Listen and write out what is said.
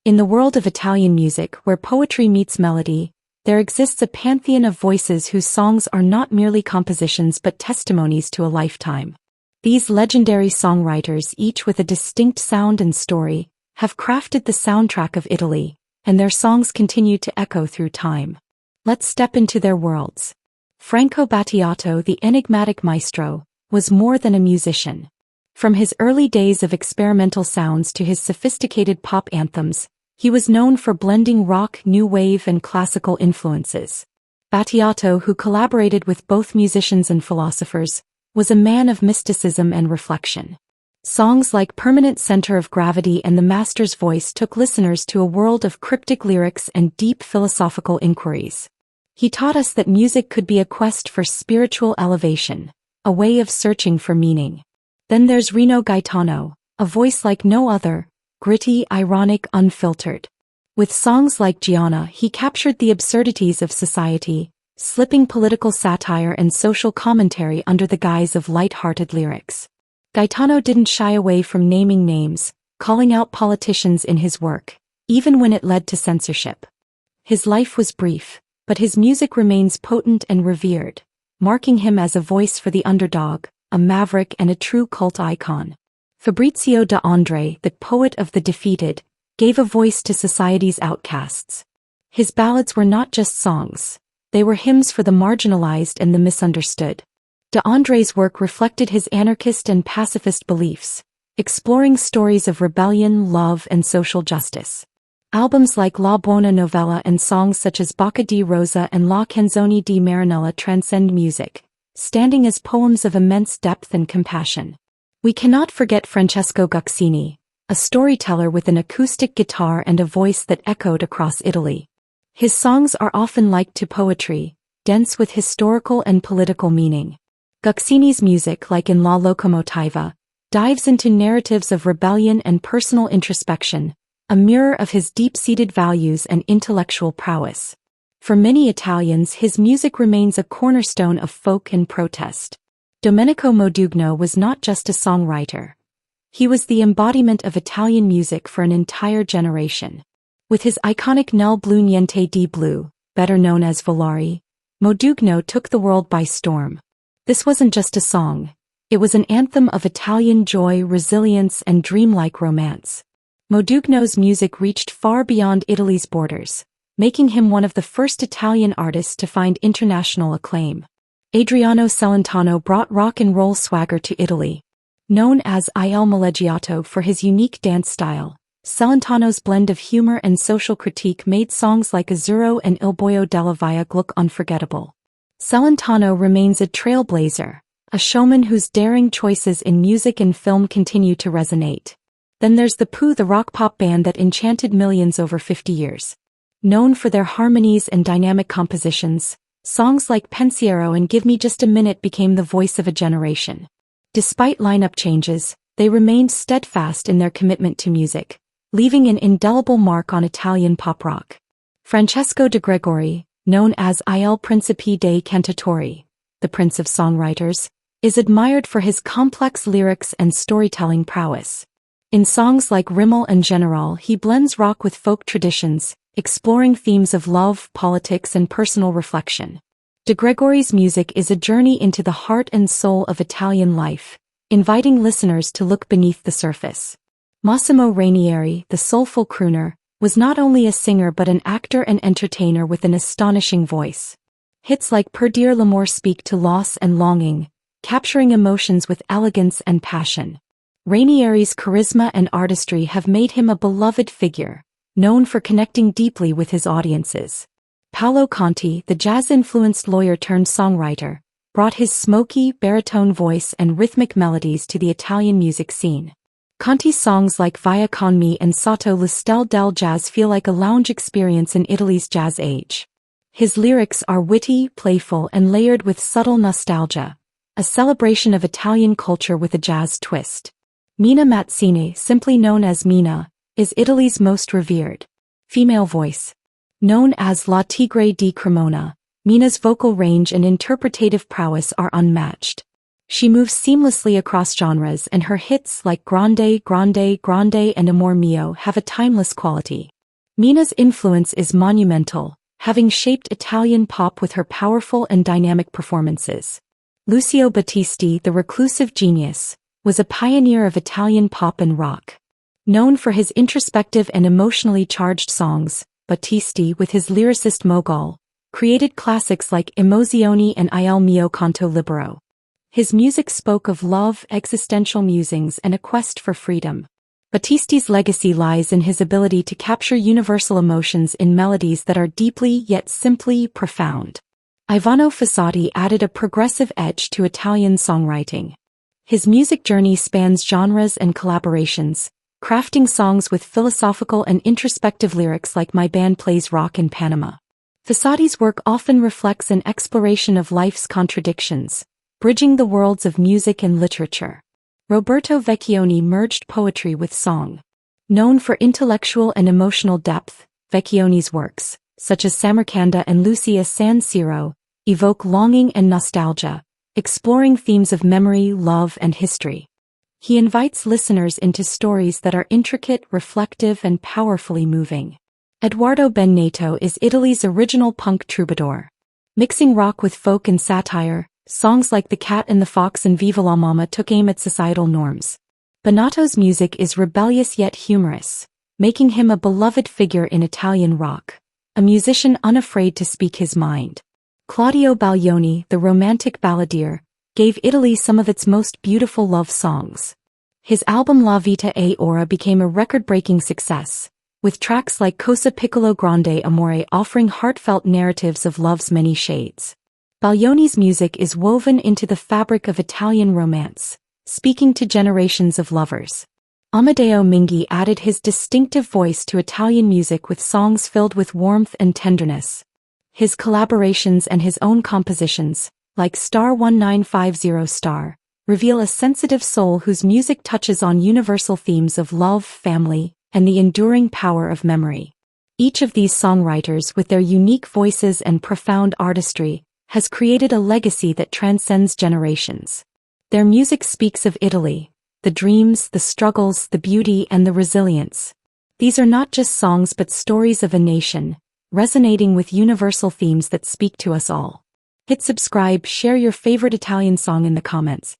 In the world of Italian music where poetry meets melody, there exists a pantheon of voices whose songs are not merely compositions but testimonies to a lifetime. These legendary songwriters, each with a distinct sound and story, have crafted the soundtrack of Italy, and their songs continue to echo through time. Let's step into their worlds. Franco Battiato, the enigmatic maestro, was more than a musician. From his early days of experimental sounds to his sophisticated pop anthems, he was known for blending rock, new wave, and classical influences. Battiato, who collaborated with both musicians and philosophers, was a man of mysticism and reflection. Songs like Permanent Center of Gravity and The Master's Voice took listeners to a world of cryptic lyrics and deep philosophical inquiries. He taught us that music could be a quest for spiritual elevation, a way of searching for meaning. Then there's Rino Gaetano, a voice like no other, gritty, ironic, unfiltered. With songs like Gianna, he captured the absurdities of society, slipping political satire and social commentary under the guise of light-hearted lyrics. Gaetano didn't shy away from naming names, calling out politicians in his work, even when it led to censorship. His life was brief, but his music remains potent and revered, marking him as a voice for the underdog, a maverick and a true cult icon. Fabrizio De André, the poet of the defeated, gave a voice to society's outcasts. His ballads were not just songs, they were hymns for the marginalized and the misunderstood. De André's work reflected his anarchist and pacifist beliefs, exploring stories of rebellion, love, and social justice. Albums like La Buona Novella and songs such as Bocca di Rosa and La Canzone di Marinella transcend music, standing as poems of immense depth and compassion. We cannot forget Francesco Guccini, a storyteller with an acoustic guitar and a voice that echoed across Italy. His songs are often likened to poetry, dense with historical and political meaning. Guccini's music, like in La Locomotiva, dives into narratives of rebellion and personal introspection, a mirror of his deep-seated values and intellectual prowess. For many Italians, his music remains a cornerstone of folk and protest. Domenico Modugno was not just a songwriter. He was the embodiment of Italian music for an entire generation. With his iconic Nel blu niente di blu, better known as Volare, Modugno took the world by storm. This wasn't just a song. It was an anthem of Italian joy, resilience, and dreamlike romance. Modugno's music reached far beyond Italy's borders, making him one of the first Italian artists to find international acclaim. Adriano Celentano brought rock and roll swagger to Italy. Known as Il Moleggiato for his unique dance style, Celentano's blend of humor and social critique made songs like Azzurro and Il Boio della Via look unforgettable. Celentano remains a trailblazer, a showman whose daring choices in music and film continue to resonate. Then there's the Pooh, the rock-pop band that enchanted millions over 50 years. Known for their harmonies and dynamic compositions, songs like Pensiero and Give Me Just a Minute became the voice of a generation. Despite lineup changes, they remained steadfast in their commitment to music, leaving an indelible mark on Italian pop rock. Francesco De Gregori, known as Il Principe dei Cantatori, the Prince of Songwriters, is admired for his complex lyrics and storytelling prowess. In songs like Rimmel and General, he blends rock with folk traditions, exploring themes of love, politics, and personal reflection. De Gregori's music is a journey into the heart and soul of Italian life, inviting listeners to look beneath the surface. Massimo Rainieri, the soulful crooner, was not only a singer but an actor and entertainer with an astonishing voice. Hits like Per dire l'amore speak to loss and longing, capturing emotions with elegance and passion. Rainieri's charisma and artistry have made him a beloved figure, known for connecting deeply with his audiences. Paolo Conte, the jazz-influenced lawyer-turned-songwriter, brought his smoky, baritone voice and rhythmic melodies to the Italian music scene. Conte's songs like Via con me and Sotto lo stelle del jazz feel like a lounge experience in Italy's jazz age. His lyrics are witty, playful, and layered with subtle nostalgia, a celebration of Italian culture with a jazz twist. Mina Mazzini, simply known as Mina, is Italy's most revered female voice. Known as La Tigre di Cremona, Mina's vocal range and interpretative prowess are unmatched. She moves seamlessly across genres and her hits like Grande, Grande, Grande and Amor Mio have a timeless quality. Mina's influence is monumental, having shaped Italian pop with her powerful and dynamic performances. Lucio Battisti, the reclusive genius, was a pioneer of Italian pop and rock. Known for his introspective and emotionally charged songs, Battisti, with his lyricist Mogol, created classics like Emozioni and Il mio canto libero. His music spoke of love, existential musings, and a quest for freedom. Battisti's legacy lies in his ability to capture universal emotions in melodies that are deeply yet simply profound. Ivano Fossati added a progressive edge to Italian songwriting. His music journey spans genres and collaborations, crafting songs with philosophical and introspective lyrics like My Band Plays Rock in Panama. Fossati's work often reflects an exploration of life's contradictions, bridging the worlds of music and literature. Roberto Vecchioni merged poetry with song. Known for intellectual and emotional depth, Vecchioni's works, such as Samarcanda and Lucia San Siro, evoke longing and nostalgia, exploring themes of memory, love, and history. He invites listeners into stories that are intricate, reflective, and powerfully moving. Edoardo Bennato is Italy's original punk troubadour. Mixing rock with folk and satire, songs like The Cat and the Fox and Viva la Mama took aim at societal norms. Bennato's music is rebellious yet humorous, making him a beloved figure in Italian rock, a musician unafraid to speak his mind. Claudio Baglioni, the romantic balladeer, gave Italy some of its most beautiful love songs. His album La Vita e Ora became a record-breaking success, with tracks like Cosa Piccolo Grande Amore offering heartfelt narratives of love's many shades. Baglioni's music is woven into the fabric of Italian romance, speaking to generations of lovers. Amedeo Minghi added his distinctive voice to Italian music with songs filled with warmth and tenderness. His collaborations and his own compositions, like Star 1950 Star, reveal a sensitive soul whose music touches on universal themes of love, family, and the enduring power of memory. Each of these songwriters, with their unique voices and profound artistry, has created a legacy that transcends generations. Their music speaks of Italy, the dreams, the struggles, the beauty, and the resilience. These are not just songs but stories of a nation, resonating with universal themes that speak to us all. Hit subscribe, share your favorite Italian song in the comments.